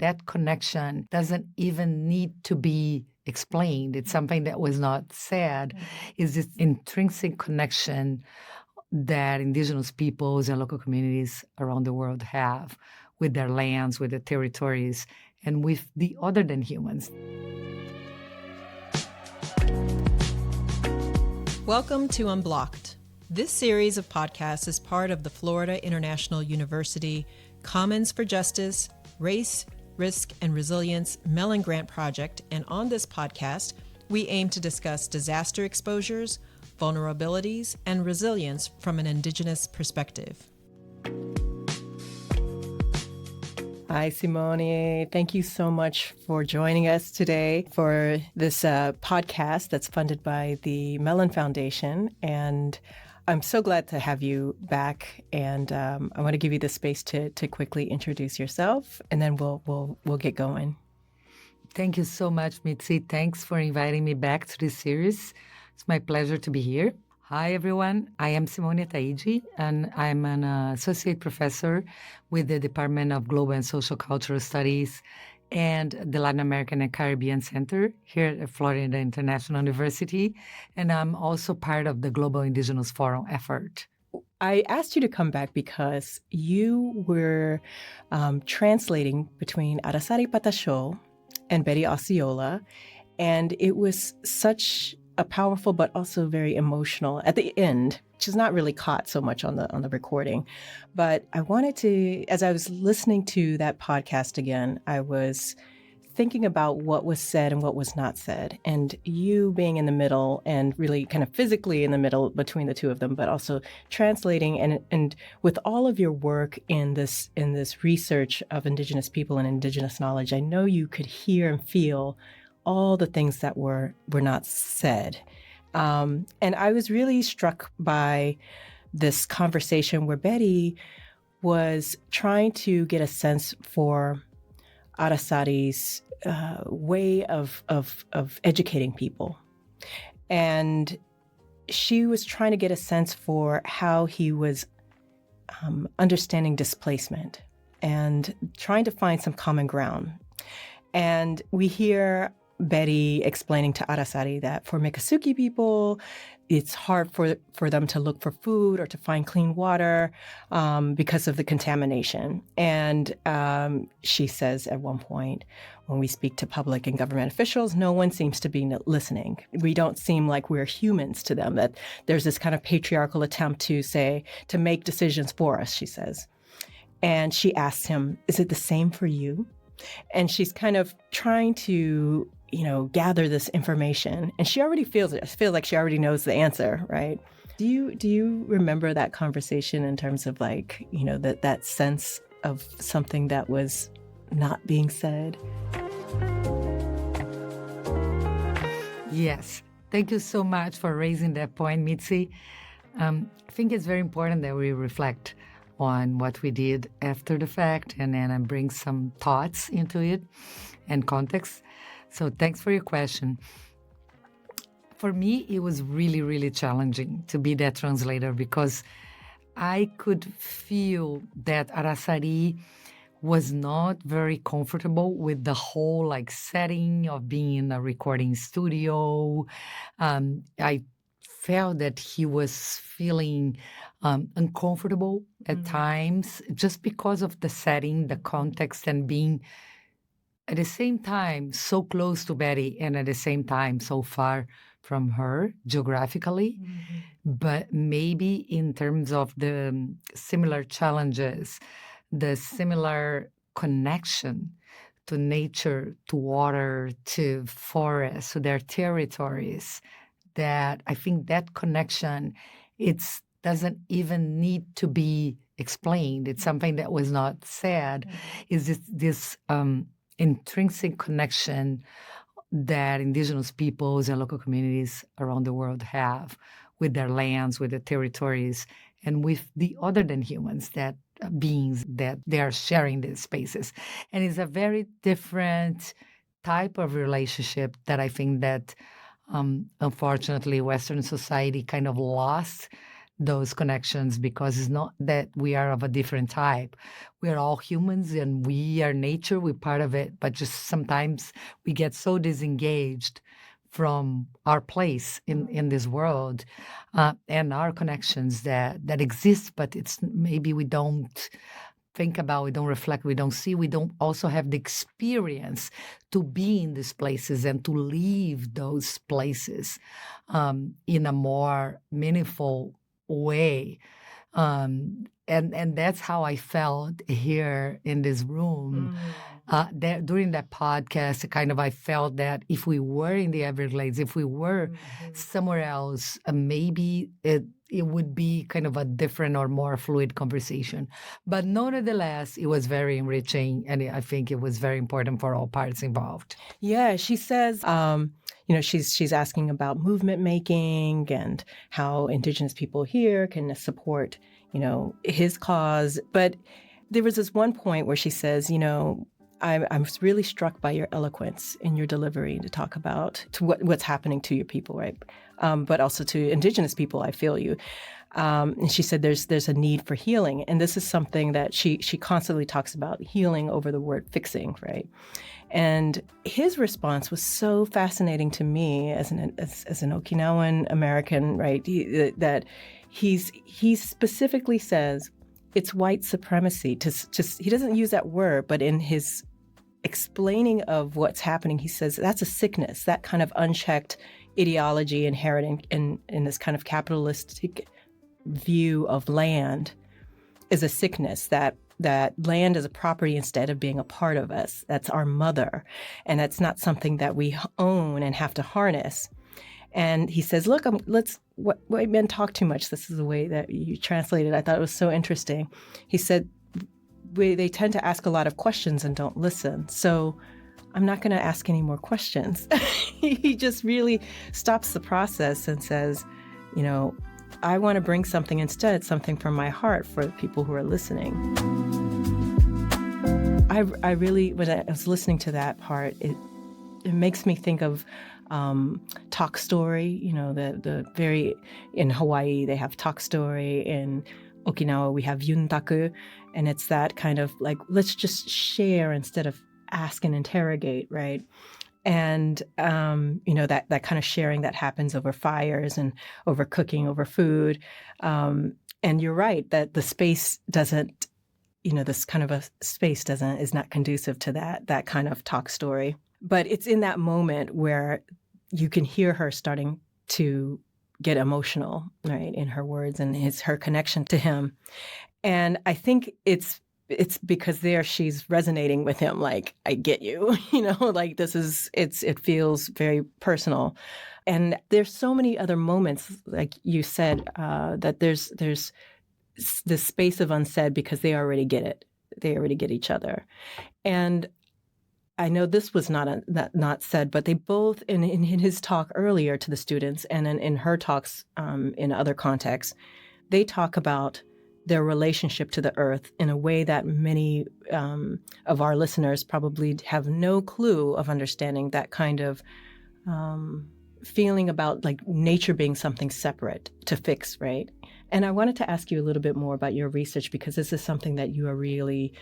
that connection doesn't even need to be explained. It's something that was not said, is this intrinsic connection that Indigenous peoples and local communities around the world have with their lands, with their territories, and with the other than humans. Welcome to Unblocked. This series of podcasts is part of the Florida International University Commons for Justice, Race, Risk, and Resilience Mellon Grant Project, and on this podcast, we aim to discuss disaster exposures, vulnerabilities, and resilience from an Indigenous perspective. Hi, Simone. Thank you so much for joining us today for this podcast that's funded by the Mellon Foundation. And I'm so glad to have you back. And I want to give you the space to quickly introduce yourself, and then we'll get going. Thank you so much, Mitzi. Thanks for inviting me back to this series. It's my pleasure to be here. Hi, everyone. I am Simone Taiji, and I'm an associate professor with the Department of Global and Social Cultural Studies and the Latin American and Caribbean Center here at Florida International University. And I'm also part of the Global Indigenous Forum effort. I asked you to come back because you were translating between Arasari Patasho and Betty Osceola, and it was such a powerful but also very emotional at the end, which is not really caught so much on the recording. But I wanted to, as I was listening to that podcast again, I was thinking about what was said and what was not said, and you being in the middle and really kind of physically in the middle between the two of them, but also translating and with all of your work in this research of Indigenous people and Indigenous knowledge, I know you could hear and feel all the things that were not said. And I was really struck by this conversation where Betty was trying to get a sense for Arasari's way of educating people. And she was trying to get a sense for how he was understanding displacement and trying to find some common ground. And we hear Betty explaining to Arasari that for Miccosukee people, it's hard for them to look for food or to find clean water because of the contamination. And she says at one point, when we speak to public and government officials, no one seems to be listening. We don't seem like we're humans to them, that there's this kind of patriarchal attempt to make decisions for us, she says. And she asks him, is it the same for you? And she's kind of trying to, gather this information. And she already feels it. I feel like she already knows the answer, right? Do you remember that conversation in terms of that sense of something that was not being said? Yes. Thank you so much for raising that point, Mitzi. I think it's very important that we reflect on what we did after the fact and then bring some thoughts into it and context. So thanks for your question. For me, it was really, really challenging to be that translator because I could feel that Arasari was not very comfortable with the whole setting of being in a recording studio. I felt that he was feeling uncomfortable at times just because of the setting, the context, and being at the same time so close to Betty and at the same time so far from her geographically. But maybe in terms of the similar challenges, the similar connection to nature, to water, to forests, to their territories, that I think that connection, it doesn't even need to be explained. It's something that was not said, is this intrinsic connection that Indigenous peoples and local communities around the world have with their lands, with their territories, and with the other than humans, that beings that they are sharing these spaces. And it's a very different type of relationship that I think that unfortunately Western society kind of lost those connections, because it's not that we are of a different type. We are all humans and we are nature, we're part of it, but just sometimes we get so disengaged from our place in this world and our connections that exist, but it's maybe we don't think about, we don't reflect, we don't see, we don't also have the experience to be in these places and to leave those places in a more meaningful way. And that's how I felt here in this room. During that podcast, I felt that if we were in the Everglades, if we were somewhere else, maybe it would be kind of a different or more fluid conversation. But nonetheless, it was very enriching, and I think it was very important for all parts involved. Yeah, she says, she's asking about movement making and how Indigenous people here can support, his cause. But there was this one point where she says, I'm really struck by your eloquence in your delivery to talk about what's happening to your people, right? But also to Indigenous people, I feel you. And she said there's a need for healing. And this is something that she constantly talks about, healing over the word fixing, right? And his response was so fascinating to me as an Okinawan American, right? That he specifically says it's white supremacy. He doesn't use that word, but in his explaining of what's happening, he says that's a sickness, that kind of unchecked ideology inherent in this kind of capitalistic view of land is a sickness, that land is a property instead of being a part of us. That's our mother. And that's not something that we own and have to harness. And he says, look, white men talk too much. This is the way that you translated. I thought it was so interesting. He said, they tend to ask a lot of questions and don't listen. So I'm not going to ask any more questions. He just really stops the process and says, I want to bring something instead, something from my heart for the people who are listening. I really, when I was listening to that part, it makes me think of talk story. The very, in Hawaii, they have talk story. In Okinawa, we have yuntaku. And it's that kind of like, let's just share instead of ask and interrogate, right? And, that kind of sharing that happens over fires and over cooking, over food. And you're right that the space doesn't, this kind of a space is not conducive to that kind of talk story. But it's in that moment where you can hear her starting to get emotional, right, in her words and her connection to him. And I think it's because there she's resonating with him, like, I get you, like it feels very personal. And there's so many other moments, like you said, that there's this space of unsaid because they already get it. They already get each other. And I know this was not said, but they both, in his talk earlier to the students and in her talks in other contexts, they talk about their relationship to the earth in a way that many of our listeners probably have no clue of understanding, that kind of feeling about like nature being something separate to fix, right? And I wanted to ask you a little bit more about your research, because this is something that you are really,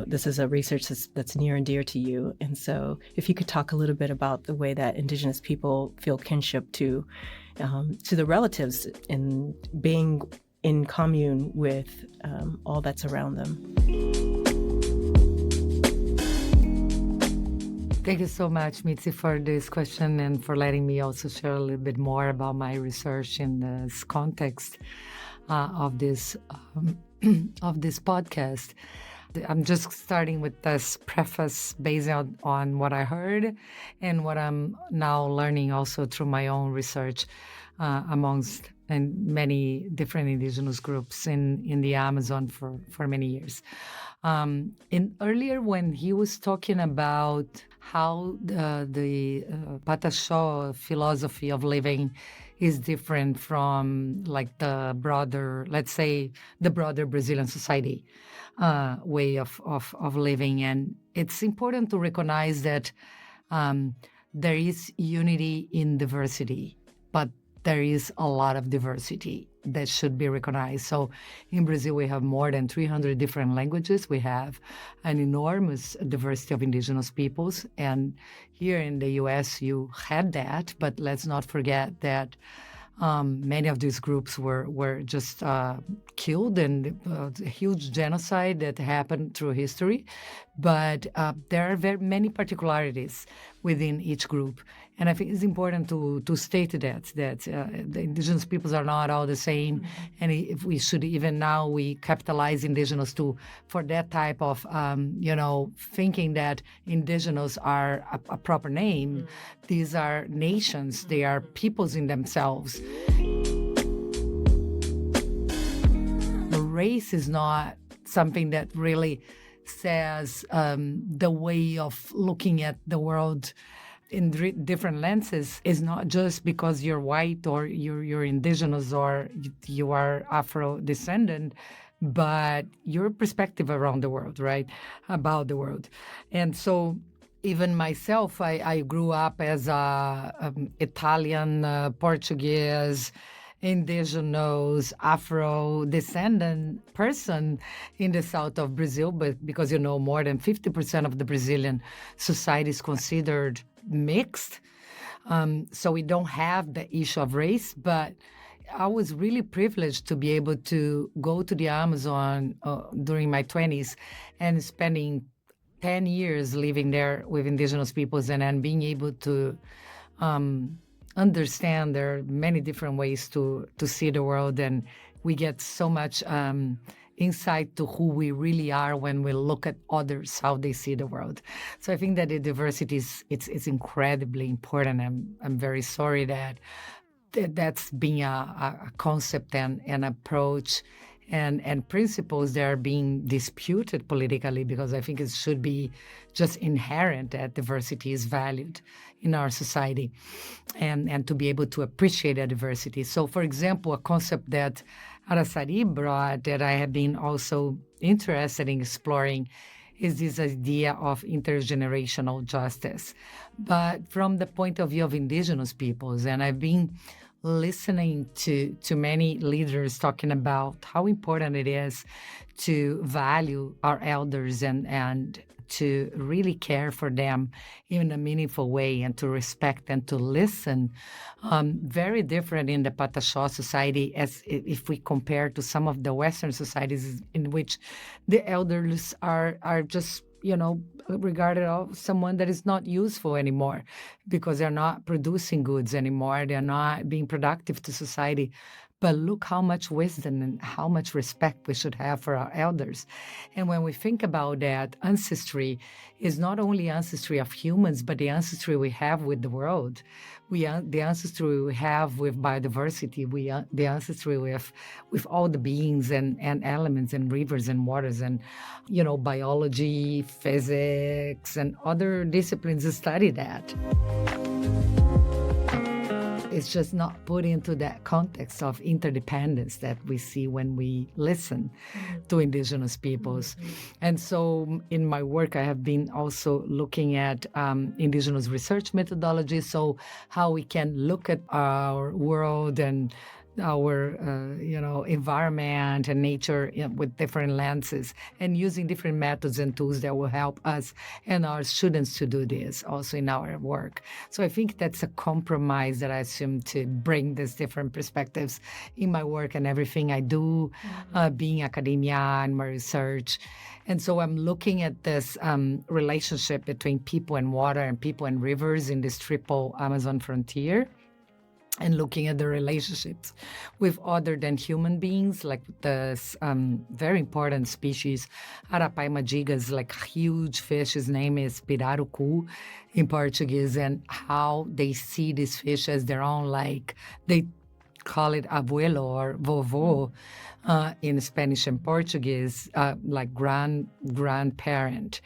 this is a research that's near and dear to you. And so if you could talk a little bit about the way that Indigenous people feel kinship to the relatives in being in commune with all that's around them. Thank you so much, Mitzi, for this question and for letting me also share a little bit more about my research in this context of this podcast. I'm just starting with this preface based on what I heard and what I'm now learning also through my own research amongst and many different indigenous groups in the Amazon for many years. Earlier when he was talking about how the Pataxó philosophy of living is different from like the broader, let's say, the broader Brazilian society way of living. And it's important to recognize that there is unity in diversity, but there is a lot of diversity that should be recognized. So in Brazil, we have more than 300 different languages. We have an enormous diversity of indigenous peoples. And here in the U.S., you had that, but let's not forget that many of these groups were just killed, and a huge genocide that happened through history. But there are very many particularities within each group. And I think it's important to state that the indigenous peoples are not all the same. And if we should, even now, we capitalize indigenous for that type of, thinking that indigenous are a proper name. These are nations. They are peoples in themselves. The race is not something that really says the way of looking at the world in different lenses is not just because you're white or you're indigenous or you are Afro-descendant, but your perspective around the world, right? About the world. And so even myself, I grew up as a Italian, Portuguese, indigenous, Afro-descendant person in the south of Brazil, but because, more than 50% of the Brazilian society is considered mixed. So we don't have the issue of race, but I was really privileged to be able to go to the Amazon during my 20s and spending 10 years living there with indigenous peoples, and then being able to understand there are many different ways to see the world, and we get so much insight to who we really are when we look at others, how they see the world. So I think that the diversity it's incredibly important. I'm very sorry that that's being a concept and an approach and principles that are being disputed politically, because I think it should be just inherent that diversity is valued in our society and to be able to appreciate that diversity. So, for example, a concept that Arasari brought that I have been also interested in exploring is this idea of intergenerational justice, but from the point of view of indigenous peoples. And I've been listening to many leaders talking about how important it is to value our elders and to really care for them in a meaningful way, and to respect and to listen. Very different in the Pataxó society, as if we compare to some of the Western societies in which the elders are just, regarded as someone that is not useful anymore because they're not producing goods anymore. They're not being productive to society. But look how much wisdom and how much respect we should have for our elders. And when we think about that, ancestry is not only ancestry of humans, but the ancestry we have with the world. The ancestry we have with biodiversity, the ancestry with all the beings and elements and rivers and waters and, biology, physics, and other disciplines that study that. It's just not put into that context of interdependence that we see when we listen to indigenous peoples. And so in my work, I have been also looking at indigenous research methodologies, so how we can look at our world and our environment and nature with different lenses, and using different methods and tools that will help us and our students to do this also in our work. So I think that's a compromise that I assume to bring these different perspectives in my work and everything I do, being academia and my research. And so I'm looking at this relationship between people and water and people and rivers in this triple Amazon frontier, and looking at the relationships with other than human beings, like this very important species, Arapaima gigas, like huge fish. His name is pirarucu in Portuguese, and how they see this fish as their own, like they call it abuelo or vovô in Spanish and Portuguese, like grandparent.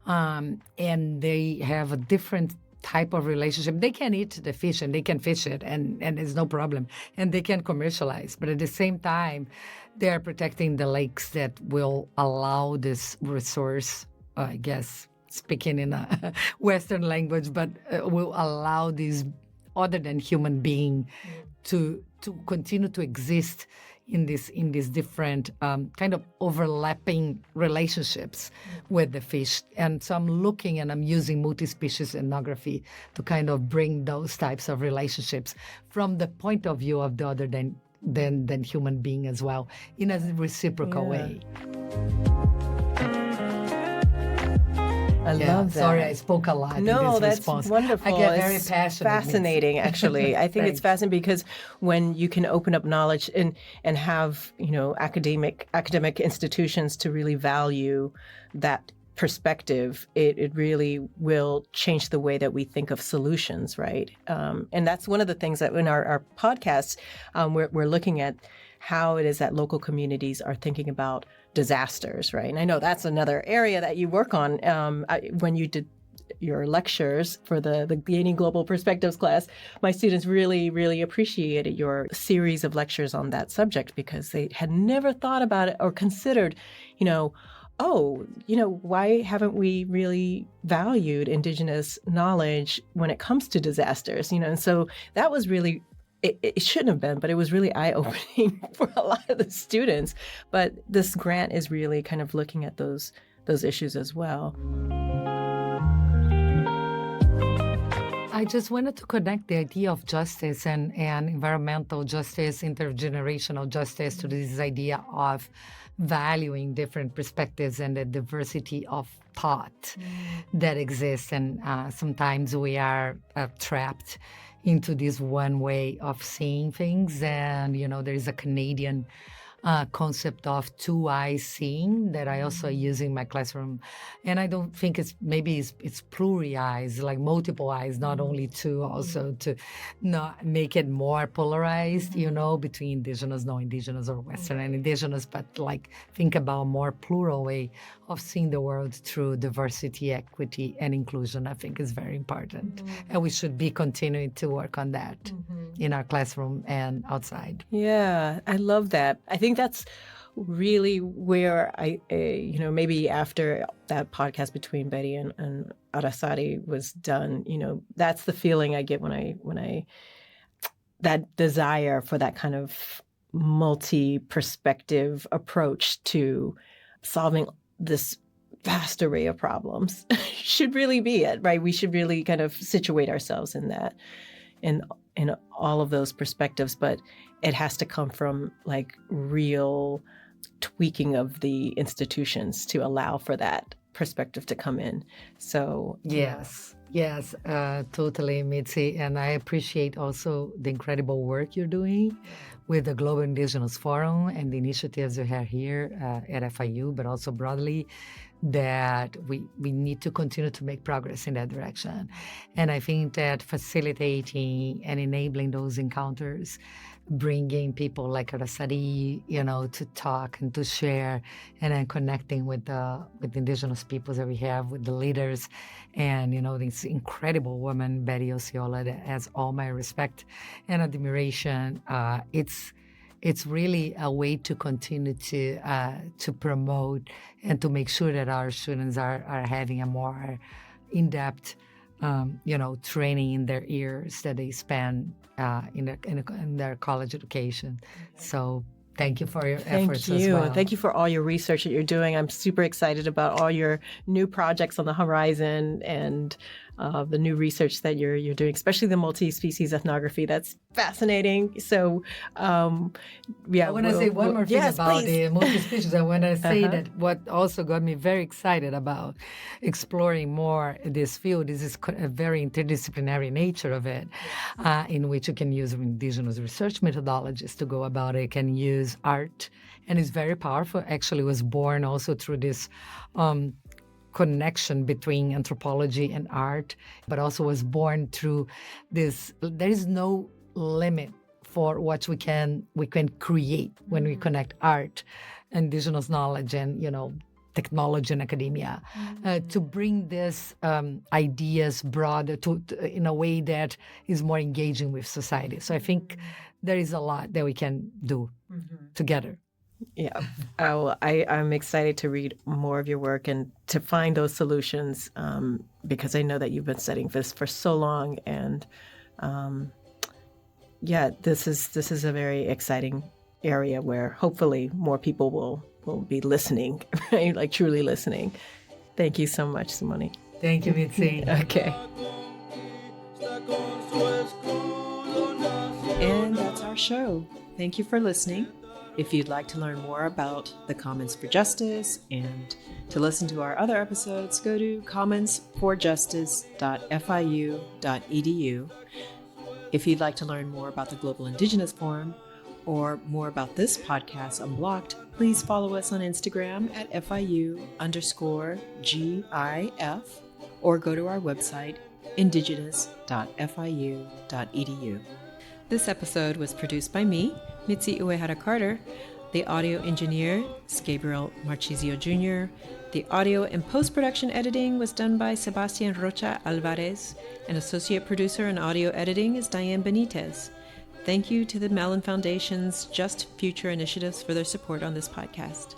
And they have a different type of relationship. They can eat the fish and they can fish it and it's no problem. And they can commercialize. But at the same time, they are protecting the lakes that will allow this resource, I guess, speaking in a Western language, but will allow these other than human being to continue to exist in these different kind of overlapping relationships with the fish. And so I'm looking and I'm using multi-species ethnography to kind of bring those types of relationships from the point of view of the other than human being as well, in a reciprocal way. I love that. Sorry, I spoke a lot in this response. That's wonderful. I get very passionate. Fascinating, actually. I think it's fascinating because when you can open up knowledge and have, academic institutions to really value that perspective, it really will change the way that we think of solutions, right? And that's one of the things that in our podcasts, we're looking at how it is that local communities are thinking about disasters, right? And I know that's another area that you work on. When you did your lectures for the Gaining Global Perspectives class, my students really, really appreciated your series of lectures on that subject because they had never thought about it or considered, why haven't we really valued Indigenous knowledge when it comes to disasters? And so that was really, it shouldn't have been, but it was really eye-opening for a lot of the students. But this grant is really kind of looking at those issues as well. I just wanted to connect the idea of justice and environmental justice, intergenerational justice to this idea of valuing different perspectives and the diversity of thought that exists. And sometimes we are trapped into this one way of seeing things. And, there is a Canadian concept of two eyes seeing that I also use in my classroom. And I don't think it's pluri eyes, like multiple eyes, not only two, also to not make it more polarized, between Indigenous, non-Indigenous, or Western and Indigenous, but think about a more plural way of seeing the world through diversity, equity, and inclusion. I think is very important. And we should be continuing to work on that in our classroom and outside. Yeah, I love that. I think that's really where I, maybe after that podcast between Betty and Arasati was done, that's the feeling I get when I that desire for that kind of multi-perspective approach to solving this vast array of problems should really be it, right? We should really kind of situate ourselves in that, in all of those perspectives, but it has to come from real tweaking of the institutions to allow for that perspective to come in. So yes, totally, Mitzi. And I appreciate also the incredible work you're doing with the Global Indigenous Forum and the initiatives you have here at FIU, but also broadly, that we need to continue to make progress in that direction. And I think that facilitating and enabling those encounters, bringing people like Arasati, to talk and to share, and then connecting with the Indigenous peoples that we have, with the leaders, and this incredible woman, Betty Osceola, that has all my respect and admiration. It's really a way to continue to promote and to make sure that our students are having a more in-depth training in their years that they spend in their college education. So thank you for your efforts as well. Thank you for all your research that you're doing. I'm super excited about all your new projects on the horizon and the new research that you're doing, especially the multi-species ethnography. That's fascinating. So, I want to say one more thing about the multi-species. I want to say that what also got me very excited about exploring more this field is this a very interdisciplinary nature of it, in which you can use Indigenous research methodologies to go about it. You can use art, and it's very powerful. Actually, it was born also through this connection between anthropology and art, but also was born through this. There is no limit for what we can create when we connect art, Indigenous knowledge, and technology and academia, to bring these ideas broader in a way that is more engaging with society. So I think there is a lot that we can do together. Yeah, I'm excited to read more of your work and to find those solutions, because I know that you've been studying this for so long, and yeah, this is a very exciting area where hopefully more people will be listening, right? Like truly listening. Thank you so much, Simone. Thank you, Mitzi. Okay. And that's our show. Thank you for listening. If you'd like to learn more about the Commons for Justice and to listen to our other episodes, go to commonsforjustice.fiu.edu. If you'd like to learn more about the Global Indigenous Forum or more about this podcast, Unblocked, please follow us on Instagram at FIU_GIF or go to our website, indigenous.fiu.edu. This episode was produced by me, Mitzi Uehara Carter. The audio engineer is Gabriel Marchisio Jr. The audio and post-production editing was done by Sebastian Rocha Alvarez, and associate producer and audio editing is Diane Benitez. Thank you to the Mellon Foundation's Just Future initiatives for their support on this podcast.